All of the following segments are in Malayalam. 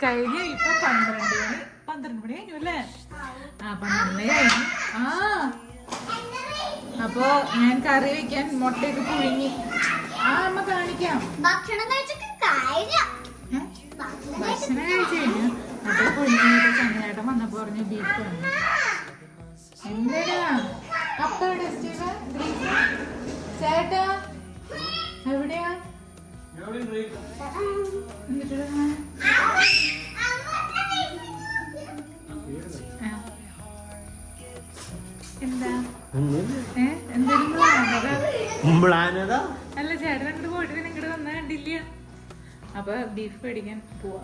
കഴിഞ്ഞ ഇപ്പൊ 12 മണി കഴിഞ്ഞു അല്ലേ? 12 മണി കഴിഞ്ഞു. അപ്പൊ ഞാൻ കറി വെക്കാൻ മുട്ടയൊക്കെ പുഴുങ്ങി. അമ്മ കാണിക്കാം. ഭക്ഷണം കഴിച്ചു കഴിഞ്ഞു. മുട്ട പുഴുങ്ങിയിട്ട് ചങ്ങലേട്ടൻ വന്നപ്പോ പറഞ്ഞു ബീഫ് വേണം. എന്താ അപ്പ എവിടെ ചേട്ടാ? എവിടെയാ? എന്താ അല്ല ചേട്ടൻ അങ്ങോട്ട് പോയിട്ട് ഇങ്ങോട്ട് വന്നാ കണ്ടില്ല. അപ്പൊ ബീഫ് മേടിക്കാൻ പോവാ.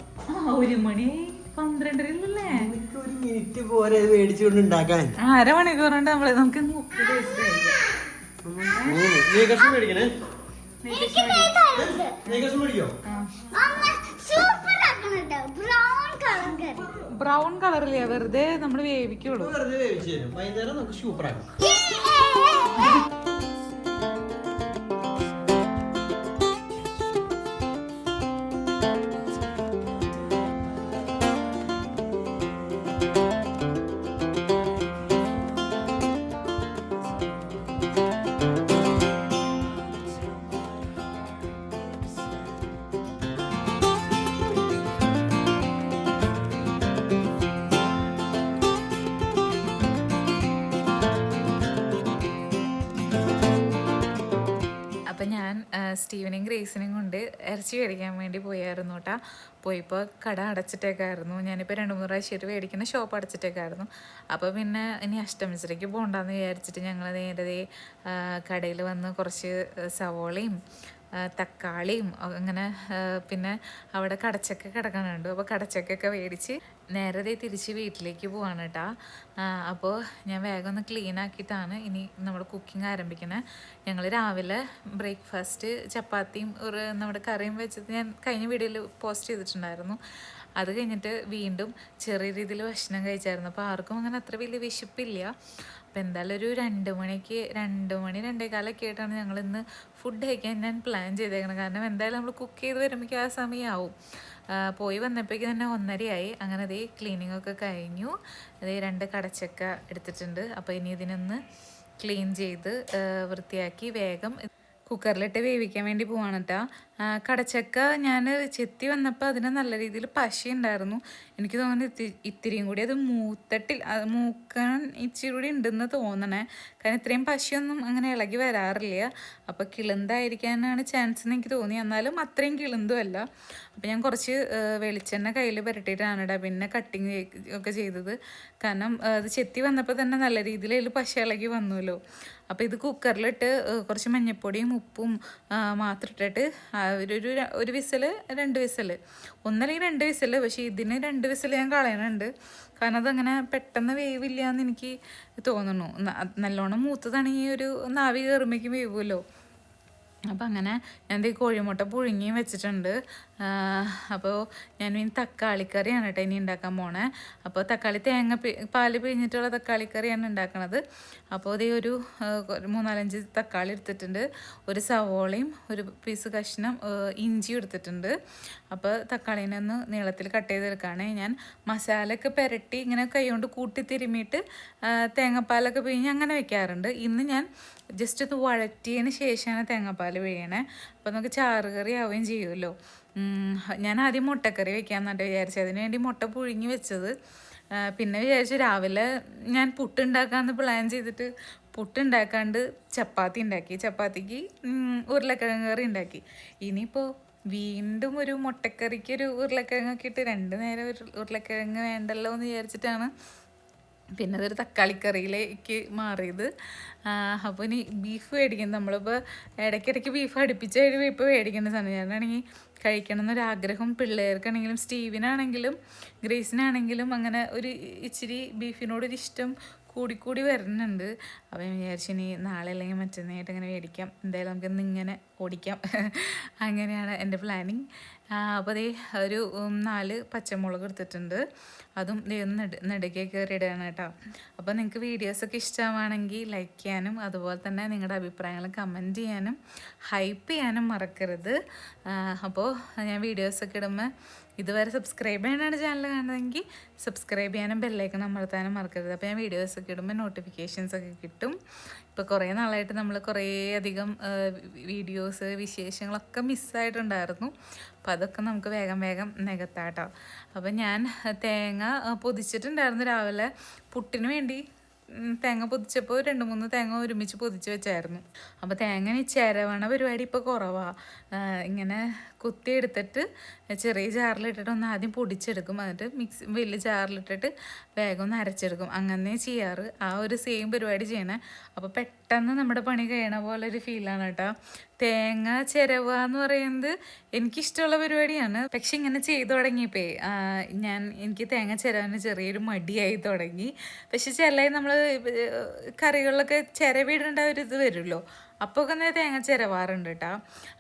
1 മണി 12:30 ഒരു മിനിറ്റ് പോരെ മേടിച്ചുകൊണ്ട് ഉണ്ടാക്കാൻ. 1/2 മണിക്കൂർ കൊണ്ട് നമുക്ക് ബ്രൗൺ കളറില്ലേ വെറുതെ നമ്മള് വേവിക്കുള്ളൂ. വൈകുന്നേരം നമുക്ക് സൂപ്പർ ആക്കാം. ഞാൻ സ്റ്റീവനെയും ഗ്രേസിനെയും കൊണ്ട് ഇറച്ചി മേടിക്കാൻ വേണ്ടി പോയായിരുന്നു കേട്ടോ. പോയിപ്പോൾ കട അടച്ചിട്ടേക്കായിരുന്നു. ഞാനിപ്പോൾ 2-3 പ്രാവശ്യമായിട്ട് മേടിക്കുന്ന ഷോപ്പ് അടച്ചിട്ടേക്കായിരുന്നു. അപ്പോൾ പിന്നെ ഇനി അഷ്ടമിശ്രയ്ക്ക് പോകണ്ടെന്ന് വിചാരിച്ചിട്ട് ഞങ്ങൾ നേരത്തെ കടയിൽ വന്ന് കുറച്ച് സവോളയും തക്കാളിയും അങ്ങനെ പിന്നെ അവിടെ കടച്ചക്ക കിടക്കാനുണ്ട്. അപ്പോൾ കടച്ചക്കൊക്കെ മേടിച്ച് നേരത്തെ തിരിച്ച് വീട്ടിലേക്ക് പോവാണ് കേട്ടോ. അപ്പോൾ ഞാൻ വേഗം ഒന്ന് ക്ലീൻ ആക്കിയിട്ടാണ് ഇനി നമ്മൾ കുക്കിംഗ് ആരംഭിക്കുന്നത്. ഞങ്ങൾ രാവിലെ ബ്രേക്ക്ഫാസ്റ്റ് ചപ്പാത്തിയും നമ്മുടെ കറിയും വെച്ചത് ഞാൻ കഴിഞ്ഞ വീഡിയോയിൽ പോസ്റ്റ് ചെയ്തിട്ടുണ്ടായിരുന്നു. അത് കഴിഞ്ഞിട്ട് വീണ്ടും ചെറിയ രീതിയിൽ ഭക്ഷണം കഴിച്ചായിരുന്നു. അപ്പോൾ ആർക്കും അങ്ങനെ അത്ര വലിയ വിശപ്പില്ല. അപ്പോൾ എന്തായാലും ഒരു 2 മണിക്ക് 2 മണി 2:15 ആയിട്ടാണ് ഞങ്ങൾ ഇന്ന് ഫുഡ് കഴിക്കാൻ ഞാൻ പ്ലാൻ ചെയ്തേക്കണം. കാരണം എന്തായാലും നമ്മൾ കുക്ക് ചെയ്ത് വരുമ്പോഴേക്കും ആ സമയമാവും. പോയി വന്നപ്പോഴേക്കും തന്നെ 1:30 അങ്ങനെ അതേ ക്ലീനിങ് ഒക്കെ കഴിഞ്ഞു. അതേ 2 കടച്ചക്ക എടുത്തിട്ടുണ്ട്. അപ്പോൾ ഇനി ഇതിനൊന്ന് ക്ലീൻ ചെയ്ത് വൃത്തിയാക്കി വേഗം കുക്കറിലിട്ട് വേവിക്കാൻ വേണ്ടി പോവാണ് കേട്ടോ. കടച്ചക്ക ഞാൻ ചെത്തി വന്നപ്പോൾ അതിന് നല്ല രീതിയിൽ പശ ഉണ്ടായിരുന്നു. എനിക്ക് തോന്നുന്നു ഇത്തിരിയും കൂടി അത് മൂക്കാൻ ഇച്ചിരി കൂടി ഉണ്ടെന്ന് തോന്നണേ. കാരണം ഇത്രയും പശയൊന്നും അങ്ങനെ ഇളകി വരാറില്ല. അപ്പോൾ കിളുന്തായിരിക്കാനാണ് ചാൻസ് എന്ന് എനിക്ക് തോന്നി. എന്നാലും അത്രയും കിളുന്തുമല്ല. അപ്പോൾ ഞാൻ കുറച്ച് വെളിച്ചെണ്ണ കയ്യിൽ പുരട്ടിയിട്ടാണ് കേട്ടോ പിന്നെ കട്ടിങ് ഒക്കെ ചെയ്തത്. കാരണം അത് ചെത്തി വന്നപ്പോൾ തന്നെ നല്ല രീതിയിൽ അതിൽ പശ ഇളകി വന്നുവല്ലോ. അപ്പോൾ ഇത് കുക്കറിലിട്ട് കുറച്ച് മഞ്ഞൾപ്പൊടിയും ഉപ്പും മാത്രം ഇട്ടിട്ട് ഒരു വിസിൽ 2 വിസിൽ ഒന്നല്ലെങ്കിൽ 2 വിസിൽ. പക്ഷേ ഇതിന് 2 വിസിൽ ഞാൻ കളയണുണ്ട്. കാരണം അതങ്ങനെ പെട്ടെന്ന് വേവില്ല എന്ന് എനിക്ക് തോന്നുന്നു. നല്ലോണം മൂത്തതാണെങ്കിൽ ഒരു നാവി കയറുമ്പോഴേക്കും വേവുമല്ലോ. അപ്പോൾ അങ്ങനെ ഞാൻ കോഴിമുട്ട പുഴുങ്ങിയും വെച്ചിട്ടുണ്ട്. അപ്പോൾ ഞാൻ ഇനി തക്കാളിക്കറിയാണ് കേട്ടോ ഇനി ഉണ്ടാക്കാൻ പോണേ. അപ്പോൾ തക്കാളി പാല് പിഴിഞ്ഞിട്ടുള്ള തക്കാളിക്കറിയാണ് ഉണ്ടാക്കണത്. അപ്പോൾ ഇതേ ഒരു 3-4 തക്കാളി എടുത്തിട്ടുണ്ട്. ഒരു സവോളയും ഒരു പീസ് കഷ്ണം ഇഞ്ചിയും എടുത്തിട്ടുണ്ട്. അപ്പോൾ തക്കാളീനെ ഒന്ന് നീളത്തിൽ കട്ട് ചെയ്തെടുക്കുകയാണ്. ഞാൻ മസാലയൊക്കെ പുരട്ടി ഇങ്ങനെ കൈ കൊണ്ട് കൂട്ടി തിരുമ്മിയിട്ട് തേങ്ങാപ്പാലൊക്കെ പിഴിഞ്ഞ് അങ്ങനെ വെക്കാറുണ്ട്. ഇന്ന് ഞാൻ ജസ്റ്റ് ഒന്ന് വഴറ്റിയതിന് ശേഷമാണ് തേങ്ങാപ്പാൽ പിഴിയണേ. അപ്പോൾ നമുക്ക് ചാറുകറി ആവുകയും ചെയ്യുമല്ലോ. ഞാൻ ആദ്യം മുട്ടക്കറി വെക്കാമെന്നാണ് വിചാരിച്ചത്. അതിന് വേണ്ടി മുട്ട പുഴുങ്ങി വെച്ചത്. പിന്നെ വിചാരിച്ചു രാവിലെ ഞാൻ പുട്ടുണ്ടാക്കാമെന്ന് പ്ലാൻ ചെയ്തിട്ട് പുട്ടുണ്ടാക്കാണ്ട് ചപ്പാത്തി ഉണ്ടാക്കി. ചപ്പാത്തിക്ക് ഉരുളക്കിഴങ്ങ് കറി ഉണ്ടാക്കി. ഇനിയിപ്പോൾ വീണ്ടും ഒരു മുട്ടക്കറിക്ക് ഒരു ഉരുളക്കിഴങ്ങൊക്കെ ഇട്ട് 2 നേരം ഉരുളക്കിഴങ്ങ് വേണ്ടല്ലോ എന്ന് വിചാരിച്ചിട്ടാണ് പിന്നെ അതൊരു തക്കാളിക്കറിയിലേക്ക് മാറിയത്. അപ്പോൾ ഇനി ബീഫ് മേടിക്കുന്നത് നമ്മളിപ്പോൾ ഇടയ്ക്കിടയ്ക്ക് ബീഫ് അടുപ്പിച്ച് ഇപ്പോൾ മേടിക്കേണ്ട സാധനം. ഞാനാണെങ്കിൽ കഴിക്കണം എന്നൊരാഗ്രഹം പിള്ളേർക്കാണെങ്കിലും സ്റ്റീവിനാണെങ്കിലും ഗ്രേസിനാണെങ്കിലും അങ്ങനെ ഒരു ഇച്ചിരി ബീഫിനോടൊരു ഇഷ്ടം കൂടിക്കൂടി വരുന്നുണ്ട്. അപ്പോൾ ഞാൻ വിചാരിച്ചു ഇനി നാളെ അല്ലെങ്കിൽ മറ്റന്നായിട്ട് ഇങ്ങനെ മേടിക്കാം. എന്തായാലും നമുക്ക് ഇന്നിങ്ങനെ ഓടിക്കാം. അങ്ങനെയാണ് എൻ്റെ പ്ലാനിങ്. അപ്പോൾ ദേ ഒരു 4 പച്ചമുളക് എടുത്തിട്ടുണ്ട്. അതും ദേ ഒന്ന് നെടുകെ കയറി ഇടുകയാണ് കേട്ടോ. അപ്പോൾ നിങ്ങൾക്ക് വീഡിയോസൊക്കെ ഇഷ്ടമാണെങ്കിൽ ലൈക്ക് ചെയ്യാനും അതുപോലെ തന്നെ നിങ്ങളുടെ അഭിപ്രായങ്ങൾ കമൻറ്റ് ചെയ്യാനും ഹൈപ്പ് ചെയ്യാനും മറക്കരുത്. അപ്പോൾ ഞാൻ വീഡിയോസൊക്കെ ഇടുമ്പോൾ ഇതുവരെ സബ്സ്ക്രൈബ് ചെയ്യാനാണ് ചാനൽ കാണുന്നതെങ്കിൽ സബ്സ്ക്രൈബ് ചെയ്യാനും ബെല്ലൈക്കൺ അമർത്താനും മറക്കരുത്. അപ്പോൾ ഞാൻ വീഡിയോസൊക്കെ ഇടുമ്പോൾ നോട്ടിഫിക്കേഷൻസൊക്കെ കിട്ടും. ഇപ്പോൾ കുറേ നാളായിട്ട് നമ്മൾ കുറേ അധികം വീഡിയോസ് വിശേഷങ്ങളൊക്കെ മിസ്സായിട്ടുണ്ടായിരുന്നു. അപ്പോൾ അതൊക്കെ നമുക്ക് വേഗം വേഗം നികത്താട്ടോ. അപ്പോൾ ഞാൻ തേങ്ങ പൊതിച്ചിട്ടുണ്ടായിരുന്നു രാവിലെ പുട്ടിന് വേണ്ടി. തേങ്ങ പൊതിച്ചപ്പോൾ 2-3 തേങ്ങ ഒരുമിച്ച് പൊതിച്ച് വെച്ചായിരുന്നു. അപ്പോൾ തേങ്ങ ചിരവണ പരിപാടി ഇപ്പോൾ കുറവാണ്. ഇങ്ങനെ കുത്തിയെടുത്തിട്ട് ചെറിയ ജാറിലിട്ടിട്ട് ഒന്ന് ആദ്യം പൊടിച്ചെടുക്കും, എന്നിട്ട് വലിയ ജാറിലിട്ടിട്ട് വേഗം ഒന്ന് അരച്ചെടുക്കും. അങ്ങനെ ചെയ്യാറ്. ആ ഒരു സെയിം പരിപാടി ചെയ്യണേ. അപ്പോൾ പെട്ടെന്ന് നമ്മുടെ പണി കഴിയണ പോലെ ഒരു ഫീലാണ് കേട്ടോ. തേങ്ങ ചിരവുക എന്ന് പറയുന്നത് എനിക്കിഷ്ടമുള്ള പരിപാടിയാണ്. പക്ഷെ ഇങ്ങനെ ചെയ്തു തുടങ്ങിയപ്പോൾ എനിക്ക് തേങ്ങ ചിരവാൻ ചെറിയൊരു മടിയായി തുടങ്ങി. പക്ഷെ ചില നമ്മൾ കറികളിലൊക്കെ ചിരവിടേണ്ട ഒരു ഇത് വരുമല്ലോ, അപ്പോൾ ഒക്കെ തേങ്ങ ചിരവാറുണ്ട് കേട്ടോ.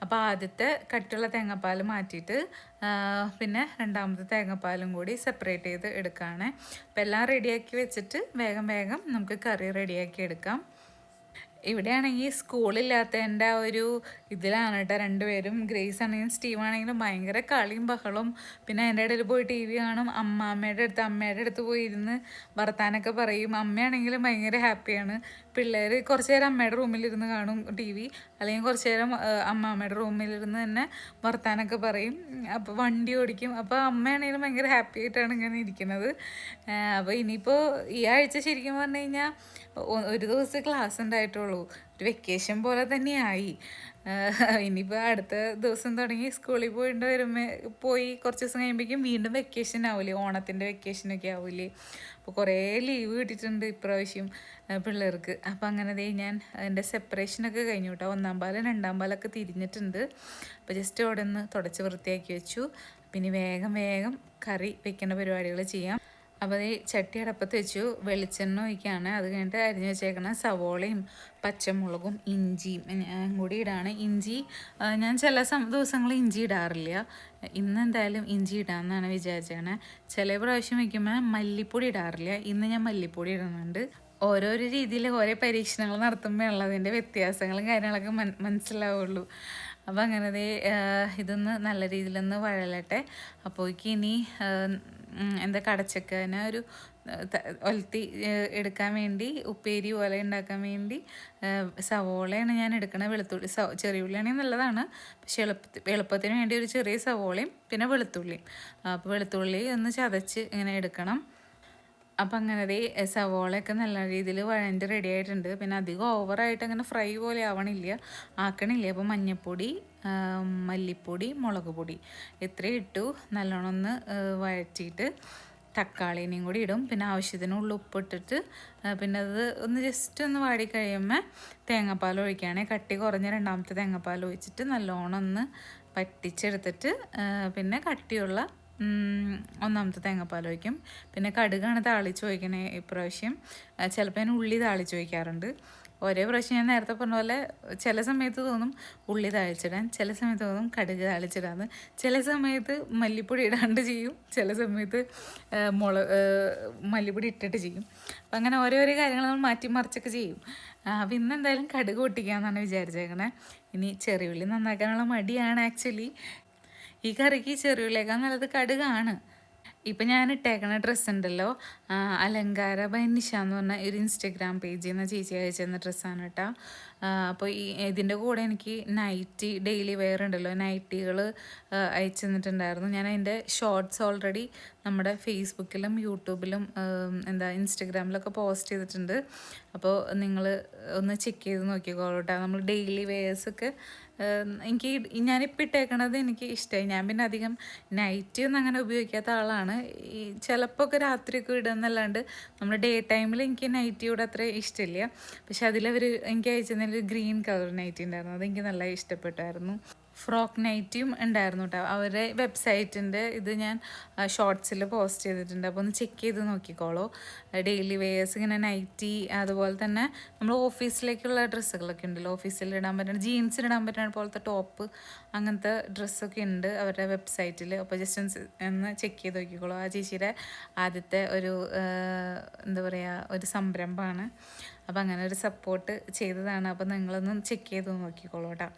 അപ്പോൾ ആദ്യത്തെ കട്ടിയുള്ള തേങ്ങാപ്പാൽ മാറ്റിയിട്ട് പിന്നെ രണ്ടാമത്തെ തേങ്ങാപ്പാലും കൂടി സെപ്പറേറ്റ് ചെയ്ത് എടുക്കുകയാണ്. അപ്പോൾ എല്ലാം റെഡിയാക്കി വെച്ചിട്ട് വേഗം വേഗം നമുക്ക് കറി റെഡിയാക്കി എടുക്കാം. ഇവിടെയാണെങ്കിൽ സ്കൂളില്ലാത്തതിൻ്റെ ആ ഒരു ഇതിലാണ് കേട്ടോ രണ്ടുപേരും. ഗ്രേസ് ആണെങ്കിലും സ്റ്റീവ് ആണെങ്കിലും ഭയങ്കര കളിയും ബഹളവും. പിന്നെ എൻ്റെ ഇടയിൽ പോയി ടി വി കാണും, അമ്മയുടെ അടുത്ത് പോയി ഇരുന്ന് വർത്താനൊക്കെ പറയും. അമ്മയാണെങ്കിലും ഭയങ്കര ഹാപ്പിയാണ്. പിള്ളേർ കുറച്ച് നേരം അമ്മയുടെ റൂമിലിരുന്ന് കാണും ടി വി, അല്ലെങ്കിൽ കുറച്ച് നേരം അമ്മയുടെ റൂമിലിരുന്ന് തന്നെ വർത്താനൊക്കെ പറയും. അപ്പോൾ വണ്ടി ഓടിക്കും. അപ്പോൾ അമ്മയാണെങ്കിലും ഭയങ്കര ഹാപ്പി ആയിട്ടാണ് ഇങ്ങനെ ഇരിക്കുന്നത്. അപ്പോൾ ഇനിയിപ്പോൾ ഈ ആഴ്ച ശരിക്കും പറഞ്ഞു കഴിഞ്ഞാൽ ഒരു ദിവസം ക്ലാസ് ഉണ്ടായിട്ടുള്ളൂ. ഒരു വെക്കേഷൻ പോലെ തന്നെയായി. ഇനിയിപ്പോൾ അടുത്ത ദിവസം തുടങ്ങി സ്കൂളിൽ പോയി കുറച്ച് ദിവസം കഴിയുമ്പോഴേക്കും വീണ്ടും വെക്കേഷൻ ആവില്ലേ, ഓണത്തിൻ്റെ വെക്കേഷനൊക്കെ ആവില്ലേ. അപ്പോൾ കുറേ ലീവ് കിട്ടിയിട്ടുണ്ട് ഇപ്രാവശ്യം പിള്ളേർക്ക്. അപ്പോൾ അങ്ങനെ ഞാൻ എൻ്റെ സെപ്പറേഷനൊക്കെ കഴിഞ്ഞു കേട്ടോ. 1-ാം പാലും 2-ാം പാലൊക്കെ തിരിഞ്ഞിട്ടുണ്ട്. അപ്പോൾ ജസ്റ്റ് അവിടെ നിന്ന് തുടച്ച് വൃത്തിയാക്കി വെച്ചു. പിന്നെ വേഗം വേഗം കറി വെക്കേണ്ട പരിപാടികൾ ചെയ്യാം. അപ്പോൾ ഈ ചട്ടി അടപ്പത്ത് വെച്ചു, വെളിച്ചെണ്ണ ഒഴിക്കുകയാണ്. അത് കഴിഞ്ഞിട്ട് അരിഞ്ഞ് വെച്ചേക്കണ സവോളയും പച്ചമുളകും ഇഞ്ചിയും കൂടി ഇടാണ്. ഇഞ്ചി ഞാൻ ചില ദിവസങ്ങളിൽ ഇഞ്ചി ഇടാറില്ല. ഇന്ന് എന്തായാലും ഇഞ്ചി ഇടാമെന്നാണ് വിചാരിച്ചേക്കണേ. ചില പ്രാവശ്യം വയ്ക്കുമ്പോൾ മല്ലിപ്പൊടി ഇടാറില്ല. ഇന്ന് ഞാൻ മല്ലിപ്പൊടി ഇടുന്നുണ്ട്. ഓരോരോ രീതിയിൽ ഓരോ പരീക്ഷണങ്ങൾ നടത്തുമ്പോൾ ഉള്ളതിൻ്റെ വ്യത്യാസങ്ങളും കാര്യങ്ങളൊക്കെ മനസ്സിലാവുള്ളൂ. അപ്പോൾ അങ്ങനെ ഇതൊന്ന് നല്ല രീതിയിലൊന്ന് വഴലട്ടെ. അപ്പോഴേക്ക് ഇനി കടച്ചക്കനെ ഒരു ഒലത്തി എടുക്കാൻ വേണ്ടി ഉപ്പേരി പോലെ ഉണ്ടാക്കാൻ വേണ്ടി സവോളയാണ് ഞാൻ എടുക്കണത്. വെളുത്തുള്ളി ചെറിയ ഉള്ളിയാണെങ്കിൽ നല്ലതാണ്, പക്ഷെ എളുപ്പത്തിന് വേണ്ടി ഒരു ചെറിയ സവോളയും പിന്നെ വെളുത്തുള്ളിയും. അപ്പോൾ വെളുത്തുള്ളി ഒന്ന് ചതച്ച് ഇങ്ങനെ എടുക്കണം. അപ്പം അങ്ങനെ സവോളയൊക്കെ നല്ല രീതിയിൽ വഴണ്ട് റെഡി ആയിട്ടുണ്ട്. പിന്നെ അധികം ഓവറായിട്ട് അങ്ങനെ ഫ്രൈ പോലെ ആക്കണില്ല. അപ്പോൾ മഞ്ഞൾപ്പൊടി, മല്ലിപ്പൊടി, മുളക് പൊടി ഇത്രയും ഇട്ടു. നല്ലോണം ഒന്ന് വഴറ്റിയിട്ട് തക്കാളീനെയും കൂടി ഇടും. പിന്നെ ആവശ്യത്തിനുള്ള ഉപ്പിട്ടിട്ട് പിന്നെ അത് ഒന്ന് ജസ്റ്റ് ഒന്ന് വാടി കഴിയുമ്പോൾ തേങ്ങാപ്പാൽ ഒഴിക്കുകയാണെങ്കിൽ കട്ടി കുറഞ്ഞ 2-ാമത്തെ തേങ്ങാപ്പാൽ ഒഴിച്ചിട്ട് നല്ലോണം ഒന്ന് പറ്റിച്ചെടുത്തിട്ട് പിന്നെ കട്ടിയുള്ള 1-ാമത്തെ തേങ്ങാപ്പാൽ ഒഴിക്കും. പിന്നെ കടുകാണ് താളിച്ച് ഒഴിക്കണേ ഇപ്രാവശ്യം. ചിലപ്പോൾ ഞാൻ ഉള്ളി താളിച്ച് ഒഴിക്കാറുണ്ട്. ഒരേ പ്രാവശ്യം ഞാൻ നേരത്തെ പറഞ്ഞ പോലെ ചില സമയത്ത് തോന്നും ഉള്ളി താളിച്ചിടാൻ, ചില സമയത്ത് തോന്നും കടുക് താളിച്ചിടാന്ന്, ചില സമയത്ത് മല്ലിപ്പൊടി ഇടാണ്ട് ചെയ്യും, ചില സമയത്ത് മല്ലിപ്പൊടി ഇട്ടിട്ട് ചെയ്യും. അപ്പം അങ്ങനെ ഓരോരോ കാര്യങ്ങൾ നമ്മൾ മാറ്റി മറിച്ചൊക്കെ ചെയ്യും. അപ്പം ഇന്നെന്തായാലും കടുക് പൊട്ടിക്കാമെന്നാണ് വിചാരിച്ചേക്കണേ. ഇനി ചെറിയുള്ളി നന്നാക്കാനുള്ള മടിയാണ് ആക്ച്വലി. ഈ കറിക്ക് ചെറിയുള്ളിയേക്കാൾ നല്ലത് കടുകാണ്. ഇപ്പം ഞാൻ ഇട്ടേക്കണ ഡ്രസ്സ് ഉണ്ടല്ലോ, അലങ്കാര ബൈ നിഷ എന്ന് പറഞ്ഞ ഒരു ഇൻസ്റ്റഗ്രാം പേജിൽ നിന്ന് ചേച്ചി അയച്ചെന്ന ഡ്രസ്സാണ് കേട്ടോ. അപ്പോൾ ഇതിൻ്റെ കൂടെ എനിക്ക് നൈറ്റി ഡെയിലി വെയർ ഉണ്ടല്ലോ, നൈറ്റികൾ അയച്ചു തന്നിട്ടുണ്ടായിരുന്നു. ഞാൻ അതിൻ്റെ ഷോർട്സ് ഓൾറെഡി നമ്മുടെ ഫേസ്ബുക്കിലും യൂട്യൂബിലും ഇൻസ്റ്റഗ്രാമിലൊക്കെ പോസ്റ്റ് ചെയ്തിട്ടുണ്ട്. അപ്പോൾ നിങ്ങൾ ഒന്ന് ചെക്ക് ചെയ്ത് നോക്കിക്കോളൂ കേട്ടോ. നമ്മൾ ഡെയിലി വെയേഴ്സൊക്കെ ഞാനിപ്പോൾ ഇട്ടേക്കണത് എനിക്ക് ഇഷ്ടമായി. ഞാൻ പിന്നെ അധികം നൈറ്റി ഒന്നും അങ്ങനെ ഉപയോഗിക്കാത്ത ആളാണ്. ചിലപ്പോൾ ഒക്കെ രാത്രിയൊക്കെ ഇടുന്നല്ലാണ്ട് നമ്മൾ ഡേ ടൈമിൽ എനിക്ക് നൈറ്റിയോട് അത്ര ഇഷ്ടമില്ല. പക്ഷെ അതിലവർ എനിക്ക് അയച്ചതിൽ ഗ്രീൻ കളർ നൈറ്റി ഉണ്ടായിരുന്നു, അതെനിക്ക് നല്ല ഇഷ്ടപ്പെട്ടായിരുന്നു. ഫ്രോക്ക് നൈറ്റിയും ഉണ്ടായിരുന്നു കേട്ടോ. അവരുടെ വെബ്സൈറ്റിൻ്റെ ഇത് ഞാൻ ഷോർട്സിൽ പോസ്റ്റ് ചെയ്തിട്ടുണ്ട്. അപ്പോൾ ഒന്ന് ചെക്ക് ചെയ്ത് നോക്കിക്കോളൂ. ഡെയിലി വെയേഴ്സ് ഇങ്ങനെ നൈറ്റി, അതുപോലെ തന്നെ നമ്മൾ ഓഫീസിലേക്കുള്ള ഡ്രസ്സുകളൊക്കെ ഉണ്ടല്ലോ, ഓഫീസിൽ ഇടാൻ പറ്റുന്ന ജീൻസിൽ ഇടാൻ പറ്റുന്ന പോലത്തെ ടോപ്പ്, അങ്ങനത്തെ ഡ്രസ്സൊക്കെ ഉണ്ട് അവരുടെ വെബ്സൈറ്റിൽ. അപ്പോൾ ജസ്റ്റ് ഒന്ന് ചെക്ക് ചെയ്ത് നോക്കിക്കോളൂ. ആ ചേച്ചിയുടെ ആദ്യത്തെ ഒരു എന്താ പറയുക, ഒരു സംരംഭമാണ്. അപ്പോൾ അങ്ങനെ ഒരു സപ്പോർട്ട് ചെയ്തതാണ്. അപ്പോൾ നിങ്ങളൊന്നും ചെക്ക് ചെയ്ത് നോക്കിക്കോളൂ കേട്ടോ.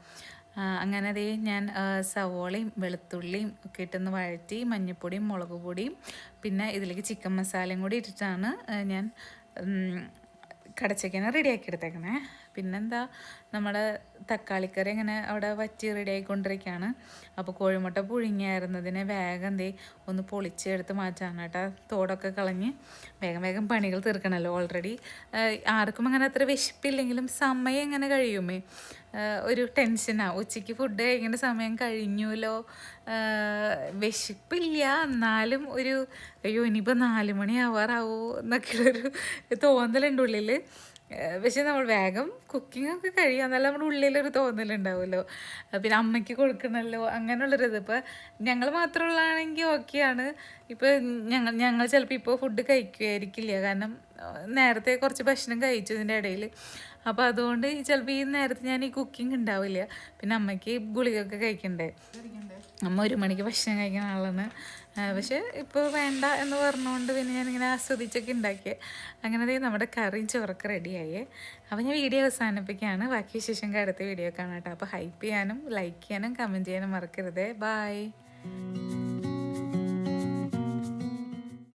അങ്ങനെ അതേ ഞാൻ സവോളയും വെളുത്തുള്ളിയും ഒക്കെ ഇട്ടൊന്ന് വഴറ്റി മഞ്ഞൾപ്പൊടിയും മുളക് പൊടിയും പിന്നെ ഇതിലേക്ക് ചിക്കൻ മസാലയും കൂടി ഇട്ടിട്ടാണ് ഞാൻ കടച്ചക്കനെ റെഡിയാക്കി എടുത്തേക്കണേ. പിന്നെന്താ, നമ്മുടെ തക്കാളിക്കറി ഇങ്ങനെ അവിടെ വറ്റി റെഡി ആയിക്കൊണ്ടിരിക്കുകയാണ്. അപ്പോൾ കോഴിമുട്ട പുഴുങ്ങിയായിരുന്നതിനെ വേഗം ഒന്ന് പൊളിച്ചെടുത്ത് മാറ്റാണ് കേട്ടോ. തോടൊക്കെ കളഞ്ഞ് വേഗം പണികൾ തീർക്കണമല്ലോ. ഓൾറെഡി ആർക്കും അങ്ങനെ അത്ര വിശപ്പില്ലെങ്കിലും സമയം ഇങ്ങനെ കഴിയുമേ ഒരു ടെൻഷനാണ്. ഉച്ചയ്ക്ക് ഫുഡ് കഴിക്കേണ്ട സമയം കഴിഞ്ഞുല്ലോ, വിശപ്പില്ല എന്നാലും ഒരു അയ്യോ ഇനിയിപ്പോൾ 4 മണി ആവാറാവോ എന്നൊക്കെയുള്ളൊരു തോന്നലുണ്ട് ഉള്ളിൽ. പക്ഷെ നമ്മൾ വേഗം കുക്കിങ്ങൊക്കെ കഴിയും, എന്നാലും നമ്മുടെ ഉള്ളിലൊരു തോന്നലുണ്ടാവുമല്ലോ. പിന്നെ അമ്മയ്ക്ക് കൊടുക്കണമല്ലോ അങ്ങനെയുള്ളൊരിത്. ഇപ്പോൾ ഞങ്ങൾ മാത്രമുള്ളതാണെങ്കിൽ ഓക്കെയാണ്. ഇപ്പോൾ ഞങ്ങൾ ചിലപ്പോൾ ഇപ്പോൾ ഫുഡ് കഴിക്കുമായിരിക്കില്ല, കാരണം നേരത്തെ കുറച്ച് ഭക്ഷണം കഴിച്ചു ഇതിൻ്റെ ഇടയിൽ. അപ്പോൾ അതുകൊണ്ട് ചിലപ്പോൾ ഈ നേരത്തെ ഞാൻ ഈ കുക്കിംഗ് ഉണ്ടാവില്ല. പിന്നെ അമ്മയ്ക്ക് ഗുളികയൊക്കെ കഴിക്കണ്ടേ, അമ്മ 1 മണിക്ക് ഭക്ഷണം കഴിക്കുന്ന ആളാണ്. പക്ഷേ ഇപ്പോൾ വേണ്ട എന്ന് പറഞ്ഞുകൊണ്ട് പിന്നെ ഞാനിങ്ങനെ ആസ്വദിച്ചൊക്കെ ഉണ്ടാക്കിയത്. അങ്ങനെ നമ്മുടെ കറിയും ചോറൊക്കെ റെഡിയായേ. അപ്പോൾ ഞാൻ വീഡിയോ അവസാനിപ്പിക്കുകയാണ്. ബാക്കി വിശേഷം അടുത്ത വീഡിയോ കാണാം കേട്ടോ. അപ്പോൾ ഹൈപ്പ് ചെയ്യാനും ലൈക്ക് ചെയ്യാനും കമൻറ്റ് ചെയ്യാനും മറക്കരുതേ. ബൈ.